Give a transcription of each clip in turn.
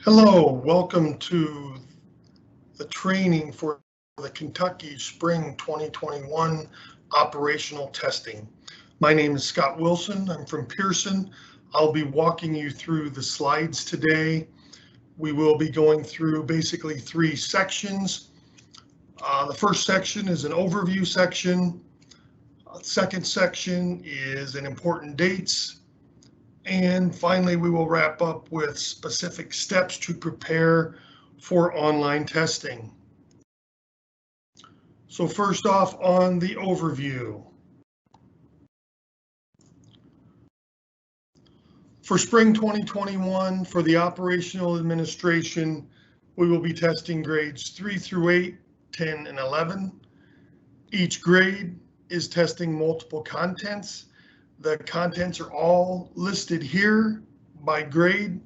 Hello, welcome to the training for the Kentucky Spring 2021 operational testing. My name is Scott Wilson. I'm from Pearson. I'll be walking you through the slides today. We will be going through basically three sections. The first section is an overview section. Second section is an important dates. And finally, we will wrap up with specific steps to prepare for online testing. So first off, on the overview. For spring 2021, for the operational administration, we will be testing grades 3 through 8, 10, and 11. Each grade is testing multiple contents. The contents are all listed here by grade.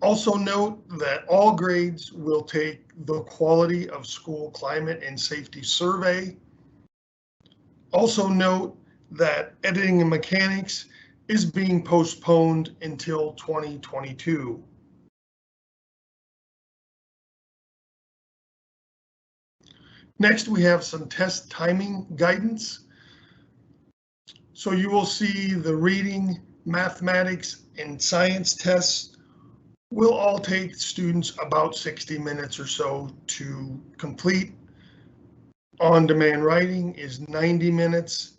Also note that all grades will take the Quality of School Climate and Safety Survey. Also note that editing and mechanics is being postponed until 2022. Next, we have some test timing guidance. So you will see the reading, mathematics, and science tests will all take students about 60 minutes or so to complete. On-demand writing is 90 minutes.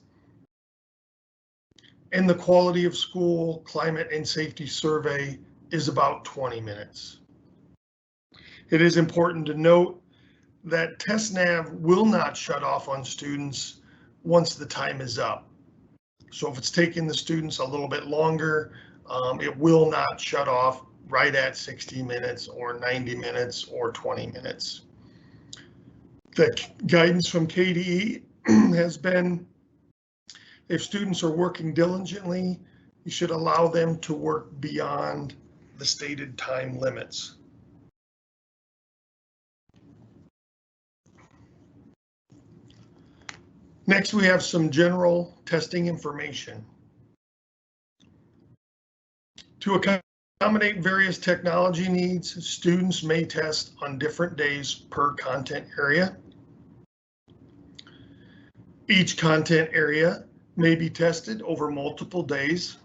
And the Quality of School Climate and Safety Survey is about 20 minutes. It is important to note that TestNAV will not shut off on students once the time is up. So if it's taking the students a little bit longer, it will not shut off right at 60 minutes or 90 minutes or 20 minutes. The guidance from KDE has been, if students are working diligently, you should allow them to work beyond the stated time limits. Next, we have some general testing information. To accommodate various technology needs, students may test on different days per content area. Each content area may be tested over multiple days.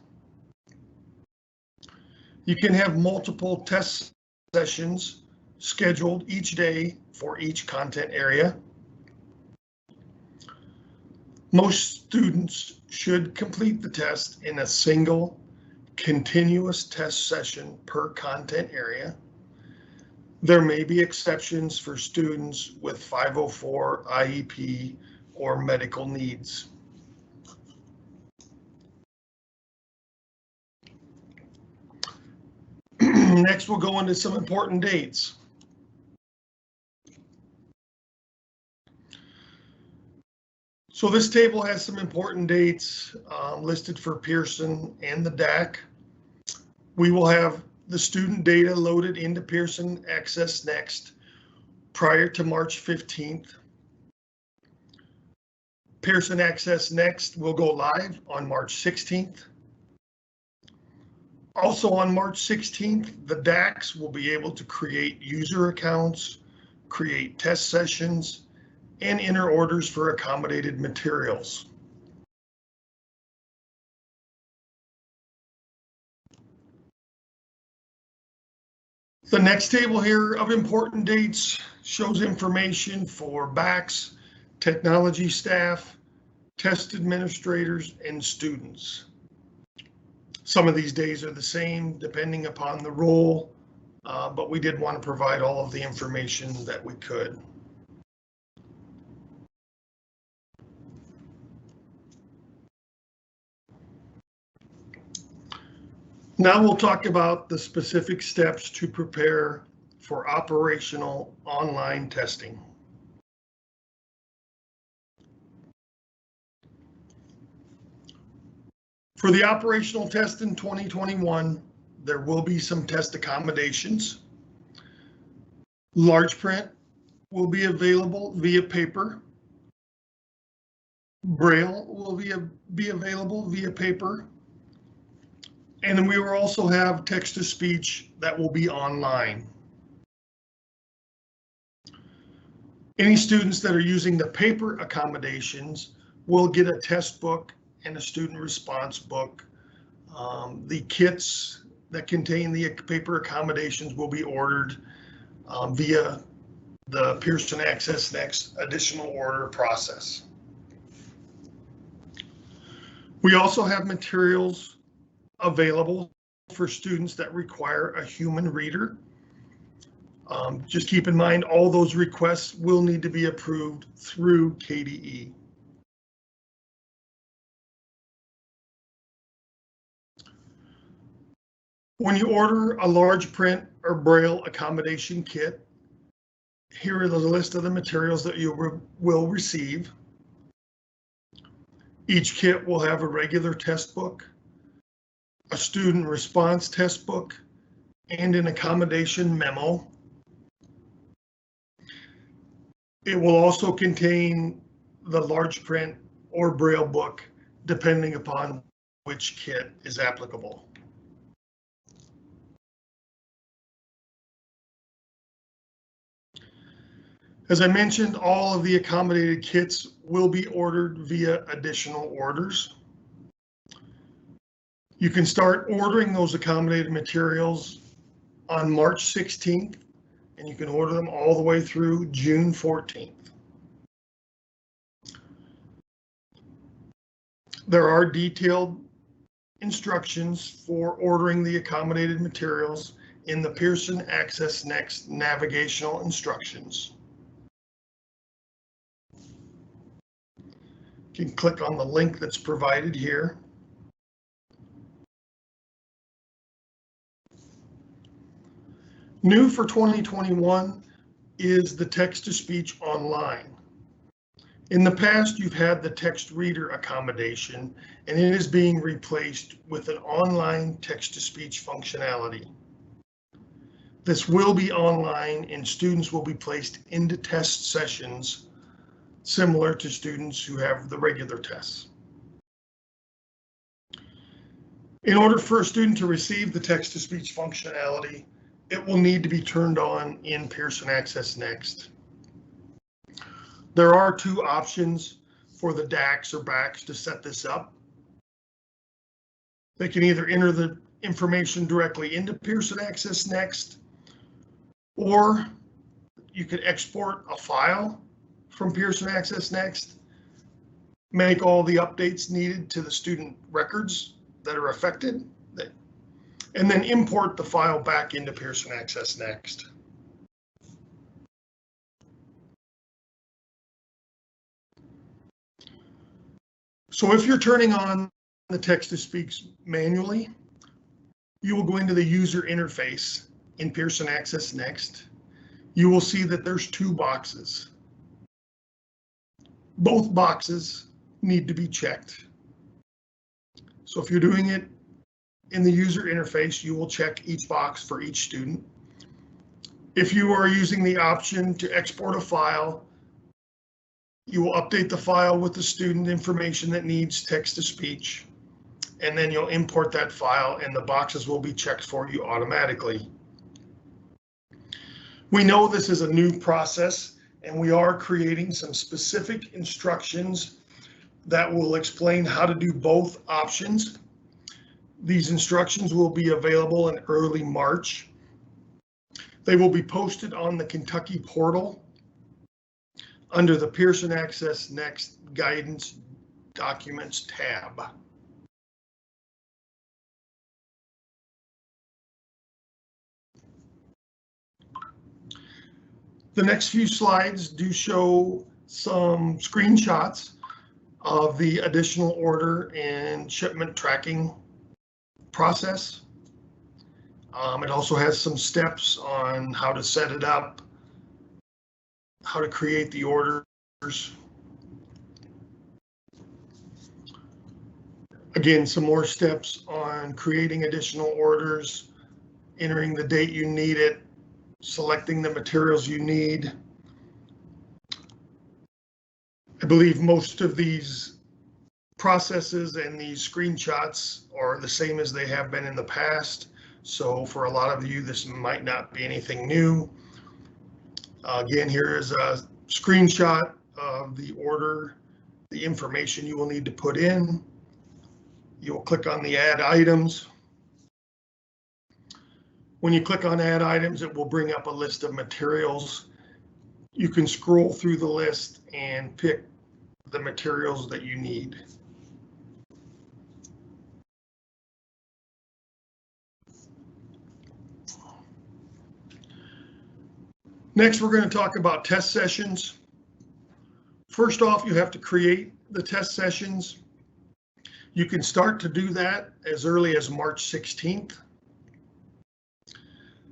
You can have multiple test sessions scheduled each day for each content area. Most students should complete the test in a single continuous test session per content area. There may be exceptions for students with 504 IEP or medical needs. Next, we'll go into some important dates. So this table has some important dates listed for Pearson and the DAC. We will have the student data loaded into Pearson Access Next prior to March 15th. Pearson Access Next will go live on March 16th. Also on March 16th, the DACs will be able to create user accounts, create test sessions, and enter orders for accommodated materials. The next table here of important dates shows information for BACs, technology staff, test administrators, and students. Some of these days are the same depending upon the role, but we did want to provide all of the information that we could. Now we'll talk about the specific steps to prepare for operational online testing. For the operational test in 2021, there will be some test accommodations. Large print will be available via paper. Braille will be available via paper. And then we will also have text-to-speech that will be online. Any students that are using the paper accommodations will get a test book and a student response book. The kits that contain the paper accommodations will be ordered via the Pearson Access Next additional order process. We also have materials available for students that require a human reader. Just keep in mind, all those requests will need to be approved through KDE. When you order a large print or Braille accommodation kit, here are the list of the materials that you will receive. Each kit will have a regular test book, a student response test book, and an accommodation memo. It will also contain the large print or Braille book, depending upon which kit is applicable. As I mentioned, all of the accommodated kits will be ordered via additional orders. You can start ordering those accommodated materials on March 16th, and you can order them all the way through June 14th. There are detailed instructions for ordering the accommodated materials in the Pearson Access Next navigational instructions. You can click on the link that's provided here. New for 2021 is the text-to-speech online. In the past, you've had the text reader accommodation, and it is being replaced with an online text-to-speech functionality. This will be online, and students will be placed into test sessions similar to students who have the regular tests. In order for a student to receive the text-to-speech functionality, it will need to be turned on in Pearson Access Next. There are two options for the DACs or BACs to set this up. They can either enter the information directly into Pearson Access Next, or you could export a file from Pearson Access Next, make all the updates needed to the student records that are affected, and then import the file back into Pearson Access Next. So if you're turning on the text-to-speech manually, you will go into the user interface in Pearson Access Next. You will see that there's two boxes. Both boxes need to be checked. So if you're doing it in the user interface, you will check each box for each student. If you are using the option to export a file, you will update the file with the student information that needs text-to-speech, and then you'll import that file and the boxes will be checked for you automatically. We know this is a new process, and we are creating some specific instructions that will explain how to do both options. These instructions will be available in early March. They will be posted on the Kentucky portal under the Pearson Access Next Guidance Documents tab. The next few slides do show some screenshots of the additional order and shipment tracking process. It also has some steps on how to set it up, how to create the orders. Again, some more steps on creating additional orders, entering the date you need it, selecting the materials you need. I believe most of these processes and these screenshots are the same as they have been in the past. So for a lot of you, this might not be anything new. Again, here is a screenshot of the order, the information you will need to put in. You'll click on the add items. When you click on add items, it will bring up a list of materials. You can scroll through the list and pick the materials that you need. Next, we're going to talk about test sessions. First off, you have to create the test sessions. You can start to do that as early as March 16th.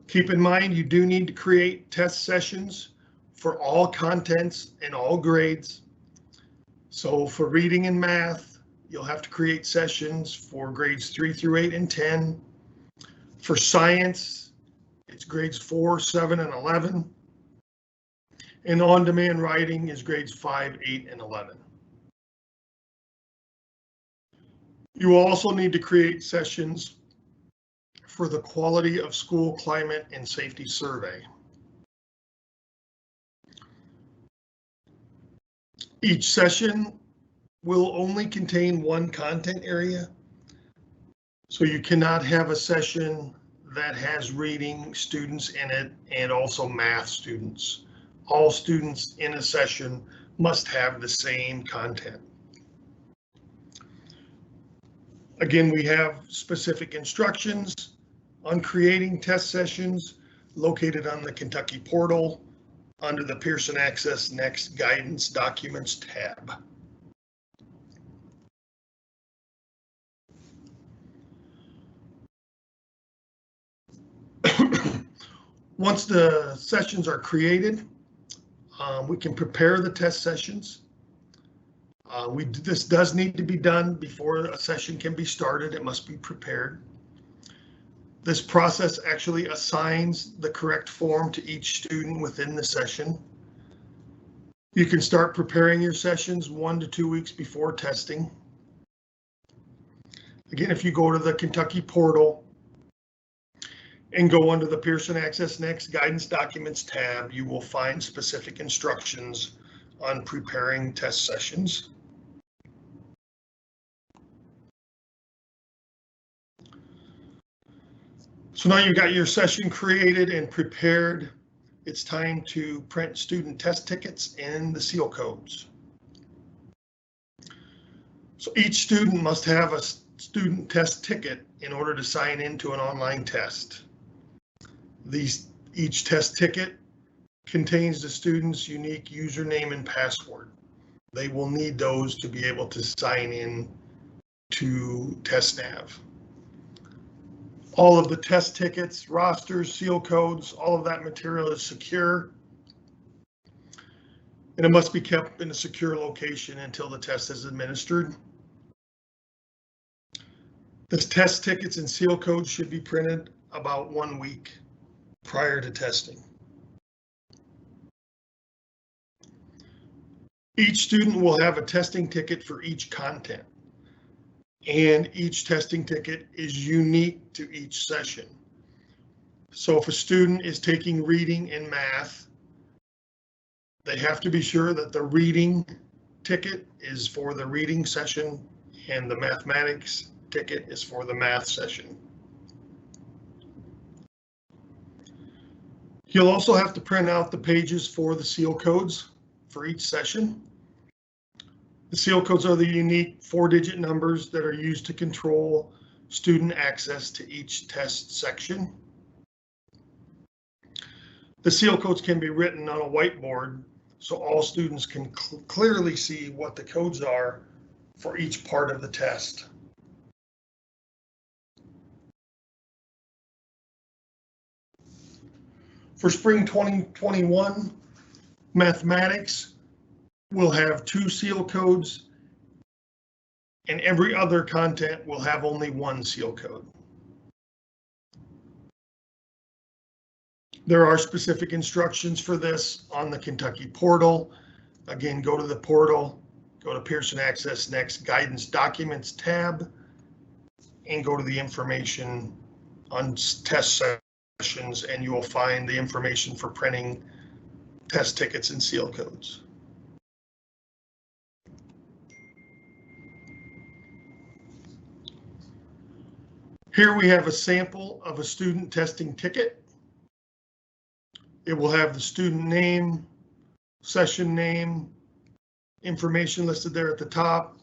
Keep in mind, you do need to create test sessions for all contents and all grades. So for reading and math, you'll have to create sessions for grades 3 through 8 and 10. For science, it's grades 4, 7, and 11. And on-demand writing is grades 5, 8, and 11. You will also need to create sessions for the Quality of School Climate and Safety Survey. Each session will only contain one content area, so you cannot have a session that has reading students in it and also math students. All students in a session must have the same content. Again, we have specific instructions on creating test sessions located on the Kentucky portal under the Pearson Access Next Guidance Documents tab. Once the sessions are created, we can prepare the test sessions. This does need to be done before a session can be started. It must be prepared. This process actually assigns the correct form to each student within the session. You can start preparing your sessions 1 to 2 weeks before testing. Again, if you go to the Kentucky portal and go under the Pearson Access Next Guidance Documents tab, you will find specific instructions on preparing test sessions. So now you've got your session created and prepared. It's time to print student test tickets and the seal codes. So each student must have a student test ticket in order to sign into an online test. Each test ticket contains the student's unique username and password. They will need those to be able to sign in to TestNAV. All of the test tickets, rosters, seal codes, all of that material is secure, and it must be kept in a secure location until the test is administered. The test tickets and seal codes should be printed about 1 week prior to testing. Each student will have a testing ticket for each content, and each testing ticket is unique to each session. So if a student is taking reading and math, they have to be sure that the reading ticket is for the reading session and the mathematics ticket is for the math session. You'll also have to print out the pages for the seal codes for each session. The seal codes are the unique 4-digit numbers that are used to control student access to each test section. The seal codes can be written on a whiteboard so all students can clearly see what the codes are for each part of the test. For spring 2021, mathematics will have 2 seal codes, and every other content will have only 1 seal code. There are specific instructions for this on the Kentucky portal. Again, go to the portal, go to Pearson Access Next Guidance Documents tab and go to the information on test sessions, and you will find the information for printing test tickets and seal codes. Here we have a sample of a student testing ticket. It will have the student name, session name, information listed there at the top.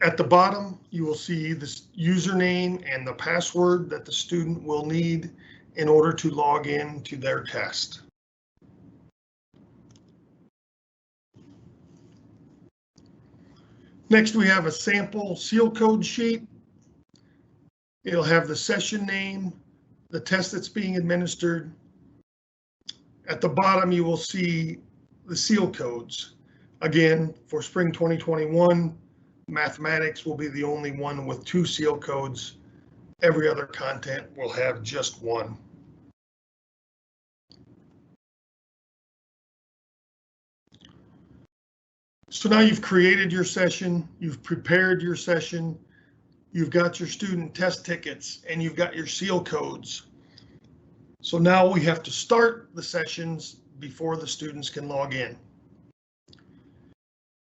At the bottom, you will see the username and the password that the student will need in order to log in to their test. Next, we have a sample seal code sheet. It'll have the session name, the test that's being administered. At the bottom, you will see the seal codes. Again, for spring 2021, mathematics will be the only one with 2 seal codes. Every other content will have just 1. So now you've created your session, you've prepared your session, you've got your student test tickets, and you've got your seal codes. So now we have to start the sessions before the students can log in.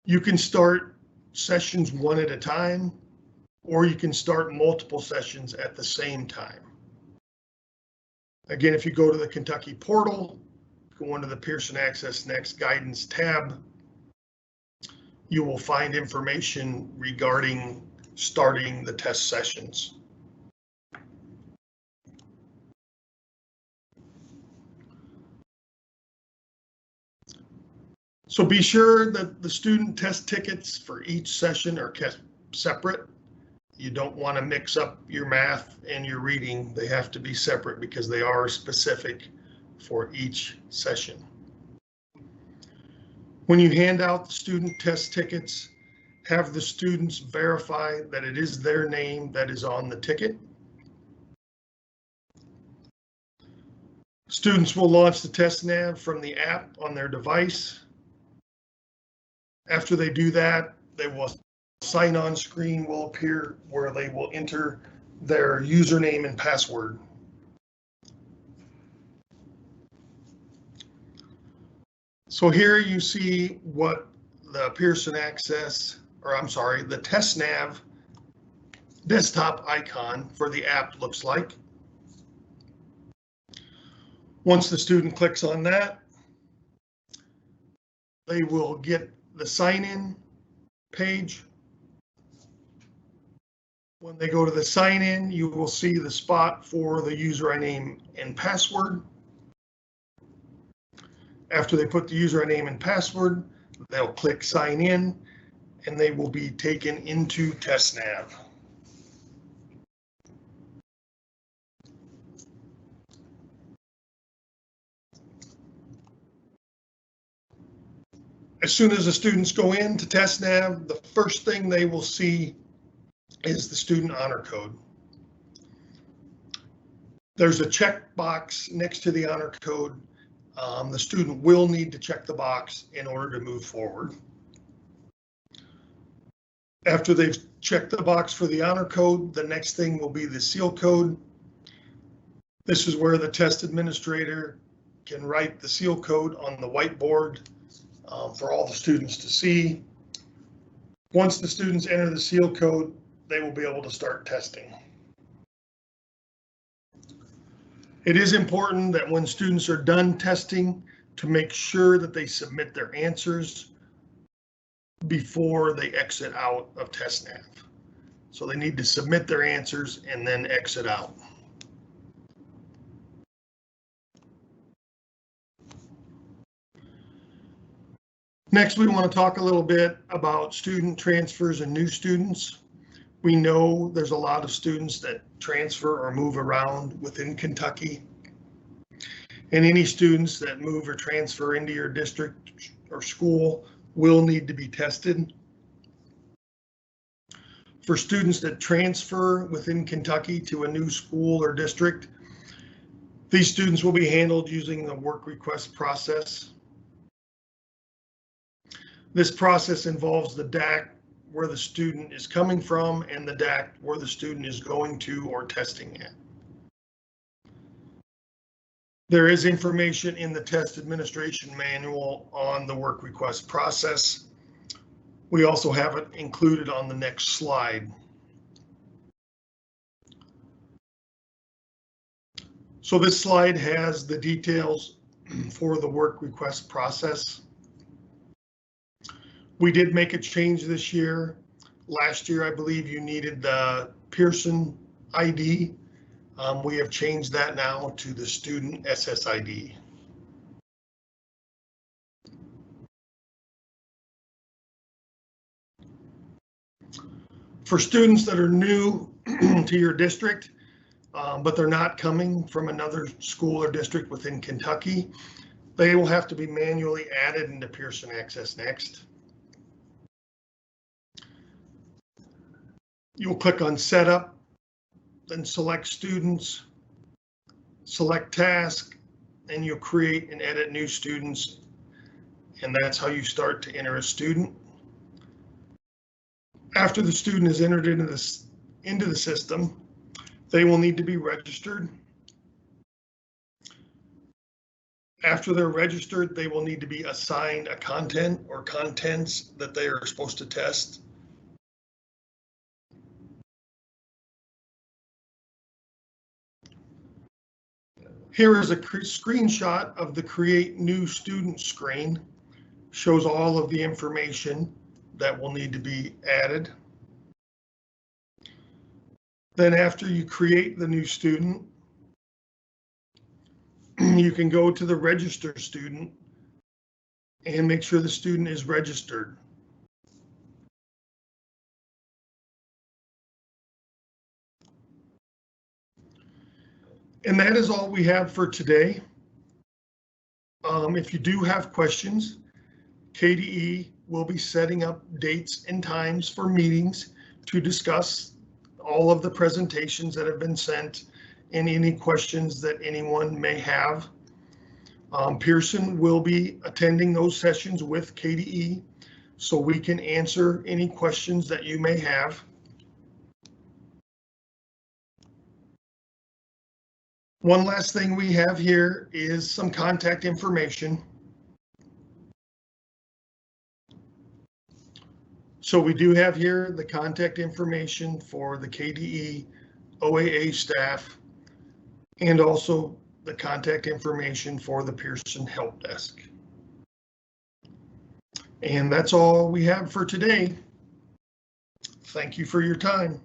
You can start sessions one at a time, or you can start multiple sessions at the same time. Again, if you go to the Kentucky portal, go into the Pearson Access Next Guidance tab, you will find information regarding starting the test sessions. So be sure that the student test tickets for each session are kept separate. You don't want to mix up your math and your reading. They have to be separate because they are specific for each session. When you hand out the student test tickets, have the students verify that it is their name that is on the ticket. Students will launch the TestNAV from the app on their device. After they do that, they will sign-on screen will appear where they will enter their username and password. So here you see what the Pearson Access, or I'm sorry, the TestNAV desktop icon for the app looks like. Once the student clicks on that, they will get the sign-in page. When they go to the sign-in, you will see the spot for the username and password. After they put the username and password, they'll click sign in and they will be taken into TestNAV. As soon as the students go into TestNAV, the first thing they will see is the student honor code. There's a check box next to the honor code. The student will need to check the box in order to move forward. After they've checked the box for the honor code, the next thing will be the seal code. This is where the test administrator can write the seal code on the whiteboard for all the students to see. Once the students enter the seal code, they will be able to start testing. It is important that when students are done testing to make sure that they submit their answers before they exit out of TestNAV. So they need to submit their answers and then exit out. Next, we want to talk a little bit about student transfers and new students. We know there's a lot of students that transfer or move around within Kentucky. And any students that move or transfer into your district or school will need to be tested. For students that transfer within Kentucky to a new school or district, these students will be handled using the work request process. This process involves the DAC where the student is coming from and the DAC where the student is going to or testing at. There is information in the test administration manual on the work request process. We also have it included on the next slide. So this slide has the details for the work request process. We did make a change this year. Last year, I believe you needed the Pearson ID. We have changed that now to the student SSID. For students that are new to your district, but they're not coming from another school or district within Kentucky, they will have to be manually added into Pearson Access Next. You'll click on Setup, then select Students, select Task, and you'll create and edit new students. And that's how you start to enter a student. After the student is entered into the system, they will need to be registered. After they're registered, they will need to be assigned a content or contents that they are supposed to test. Here is a screenshot of the Create New Student screen. Shows all of the information that will need to be added. Then after you create the new student, you can go to the register student and make sure the student is registered. And that is all we have for today. If you do have questions, KDE will be setting up dates and times for meetings to discuss all of the presentations that have been sent and any questions that anyone may have. Pearson will be attending those sessions with KDE so we can answer any questions that you may have. One last thing we have here is some contact information. So we do have here the contact information for the KDE OAA staff and also the contact information for the Pearson Help Desk. And that's all we have for today. Thank you for your time.